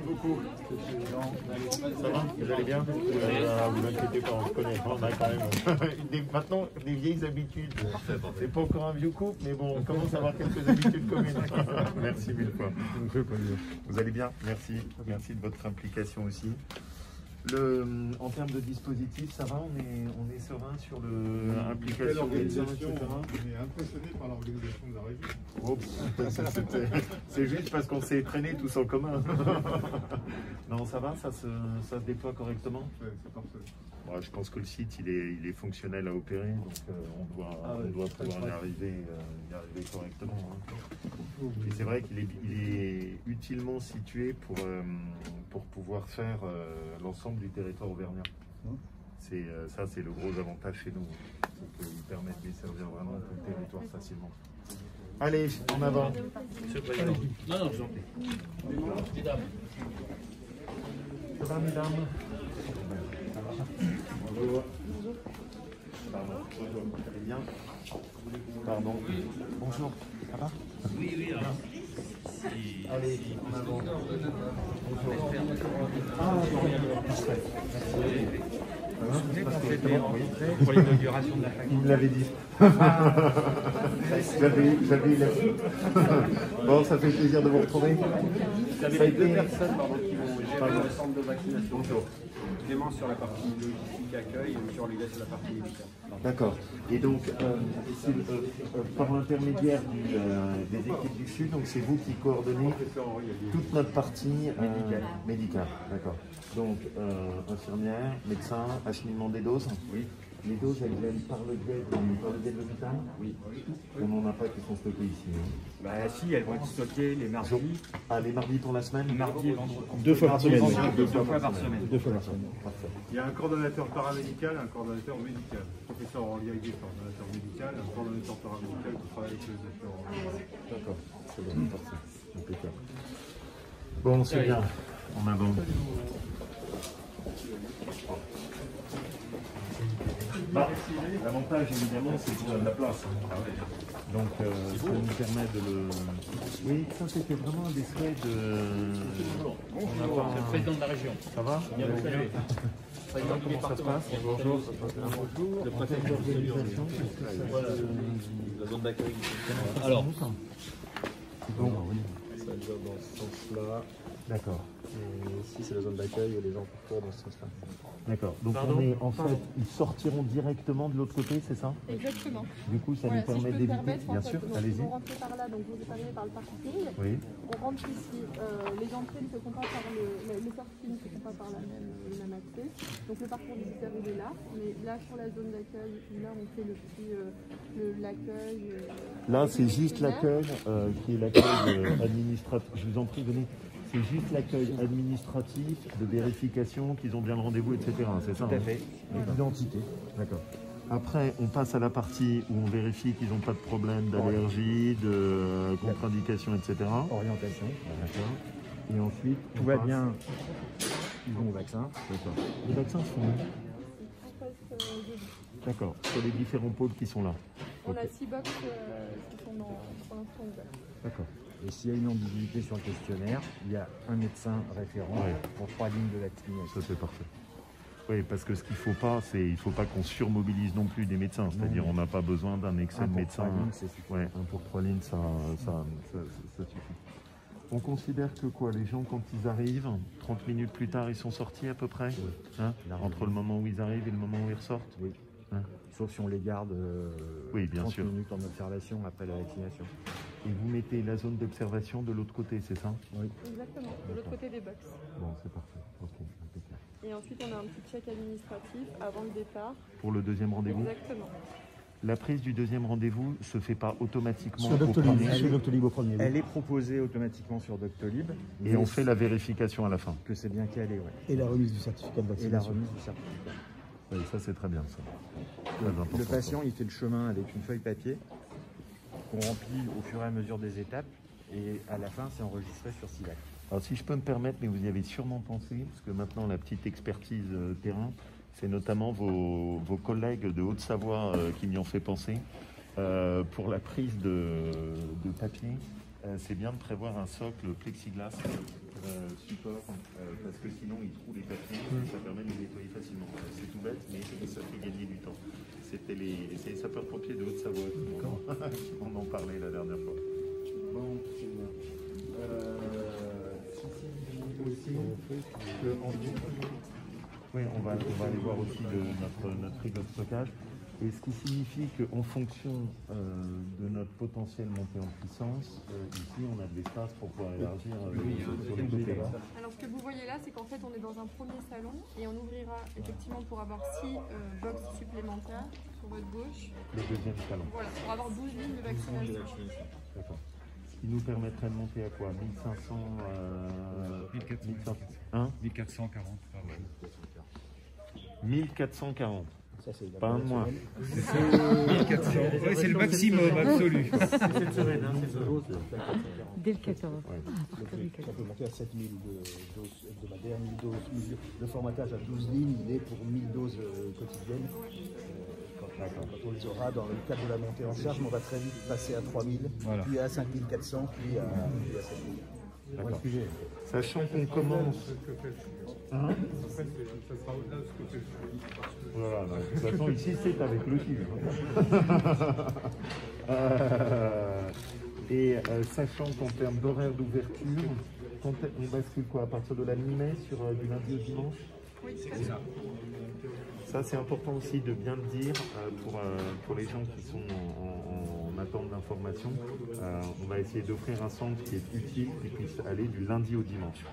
merci beaucoup. Ça va? Vous allez bien? Vous inquiétez pas, on se connaît. On a quand même maintenant des vieilles habitudes. C'est pas encore un vieux couple, mais bon, on commence à avoir quelques habitudes communes. Merci mille fois. Vous allez bien? Merci. Merci de votre implication aussi. En termes de dispositif, ça va? On est serein sur l'implication des médecins, etc. On est impressionné par l'organisation de la région. C'est juste parce qu'on s'est traîné tous en commun. Non, ça va? Ça se déploie correctement? Ouais, c'est parfait. Ouais, je pense que le site il est fonctionnel à opérer, donc on doit pouvoir y arriver correctement. Hein. Et c'est vrai qu'il est utilement situé pour pouvoir faire l'ensemble du territoire auvergnat. Ça, c'est le gros avantage chez nous, c'est qu'il permet de desservir vraiment tout le territoire facilement. Allez, en avant. Monsieur le Président. Non, j'en prie. Mesdames. Ça va, mesdames? Bonjour. Pardon. Bonjour. Vous allez bien? Pardon. Bonjour. Ça va? Oui. Allez, en avant. Bonjour. Ah, bon, parfait. Merci. Vous vous souvenez qu'on s'était rencontrés pour l'inauguration de la fac? Il me l'avait dit. J'avais eu la... Bon, ça fait plaisir de vous retrouver. Vous avez deux personnes qui vont gérer le centre de vaccination. Bonjour. Clément sur la partie logistique accueil et sur la partie médicale. D'accord. Et donc, par l'intermédiaire des équipes du Sud, donc c'est vous qui coordonnez toute notre partie médicale. D'accord. Donc, infirmière, médecin, acheminement des doses. Oui. Les doses, elles viennent par le biais de l'hôpital? Oui. On n'en a pas qui sont stockées ici. Hein. Bah si, elles vont être stockées les mardis. Ah, les mardis pour la semaine? Mardi et vendredi. Deux fois par semaine. Deux fois par semaine. Parfait. Il y a un coordonnateur paramédical et un coordonnateur médical. Professeur en lien avec le coordonnateur médical, un coordonnateur paramédical qui travaille avec les assureurs. D'accord. C'est bon, parfait. Impeccable. Bon, c'est bien. En avant. Bah, l'avantage évidemment c'est qu'il y a de la place. Donc ça nous permet de le... Oui, ça c'était vraiment un des souhaits de... Bonjour, c'est le président de la région. Ça va? Bien vous saluer. Comment ça se passe? Bonjour. Le préfet d'organisation. La zone d'accueil. Alors, Donc, Ça va dans ce sens-là. d'accord. Et ici, c'est la zone d'accueil et les gens courent dans ce sens-là. D'accord. Donc en fait, ils sortiront directement de l'autre côté, c'est ça? Exactement. Du coup, ça Voilà, nous permet si je peux me d'éviter. permettre, Bien en fait, sûr, donc, allez-y. on rentre par là, donc vous êtes arrivé par le parking. Oui. On rentre ici. Les entrées ne se font pas par les sorties ne se font pas par le même accès. Donc le parcours visiteur il est là. Mais là sur la zone d'accueil, là on fait l'accueil. Là, c'est juste l'accueil qui est l'accueil administratif. Je vous en prie, venez. C'est juste l'accueil administratif de vérification qu'ils ont bien le rendez-vous, etc. C'est ça? Tout à fait. L'identité. D'accord. Après, on passe à la partie où on vérifie qu'ils n'ont pas de problème d'allergie, de contre-indication, etc. Orientation. D'accord. Et ensuite, Tout va bien. Ils vont au vaccin. D'accord. Les vaccins se font où? D'accord. Sur les différents pôles qui sont là. On Ok. a 6 box qui sont pour l'instant ouverts. D'accord. Et s'il y a une ambiguïté sur le questionnaire, il y a un médecin référent pour 3 lignes de vaccination. Ça c'est parfait. Oui, parce que ce qu'il ne faut pas, c'est il faut pas qu'on surmobilise non plus des médecins. C'est-à-dire on n'a pas besoin d'un excès de médecins. Ouais, 1 pour 3 lignes, ça suffit. On considère que quoi, les gens quand ils arrivent, 30 minutes plus tard, ils sont sortis à peu près, hein, entre le moment où ils arrivent et le moment où ils ressortent. Oui. Hein. Sauf si on les garde Oui, bien 30 sûr. minutes en observation après la vaccination. Et vous mettez la zone d'observation de l'autre côté, c'est ça? Oui. Exactement, de l'autre côté des box. Bon, c'est parfait. Ok, impeccable. Et ensuite on a un petit check administratif avant le départ. Pour le deuxième rendez-vous? Exactement. La prise du deuxième rendez-vous se fait pas automatiquement Sur au Doctolib, premier, sur Doctolib au premier. Elle est proposée automatiquement sur Doctolib. et on fait la vérification à la fin. Que c'est bien calé, ouais. Et la remise du certificat de Et la vaccination. remise du certificat. Oui, ça c'est très bien ça. Très important, Le patient, il fait le chemin avec une feuille papier qu'on remplit au fur et à mesure des étapes. Et à la fin, c'est enregistré sur SIVAC. Alors si je peux me permettre, mais vous y avez sûrement pensé, parce que maintenant la petite expertise terrain, c'est notamment vos collègues de Haute-Savoie qui m'y ont fait penser. Pour la prise de papier, c'est bien de prévoir un socle plexiglas support parce que sinon ils trouvent les papiers et ça permet de les nettoyer facilement. C'est tout bête, mais ça fait gagner du temps. C'est les sapeurs-pompiers de Haute-Savoie qui m'en ont parlé la dernière fois. Bon, c'est bien. Aussi, oui, on va aller voir aussi notre frigo de stockage. Et ce qui signifie qu'en fonction de notre potentiel montée en puissance, ici on a de l'espace pour pouvoir élargir sur les côtés. Alors ce que vous voyez là, c'est qu'en fait on est dans un premier salon et on ouvrira effectivement pour avoir 6 box supplémentaires sur votre gauche. Le deuxième salon. Voilà, pour avoir 12 lignes de vaccination. D'accord. Ce qui nous permettrait de monter à quoi? 1500 1440 par jour. 1440. Ça, c'est Pas un de moins. 1400. Oui, c'est le maximum absolu. C'est cette semaine, hein, c'est ça. Dès le 14. Ça peut monter à 7000 doses hebdomadaires, 1000 doses. Le formatage à 12 lignes, il est pour 1000 doses quotidiennes. Quand on les aura dans le cadre de la montée en charge, on va très vite passer à 3000, Voilà. puis à 5400, puis à 7000. D'accord. Sachant qu'on commence. Hein? Voilà, de toute façon, ici c'est avec le chiffre. Sachant qu'en termes d'horaire d'ouverture, on bascule quoi à partir de la mi-mai sur du lundi au dimanche? Oui, c'est ça. Ça, c'est important aussi de bien le dire pour les gens qui sont en attente d'information. On va essayer d'offrir un centre qui est utile, qui puisse aller du lundi au dimanche.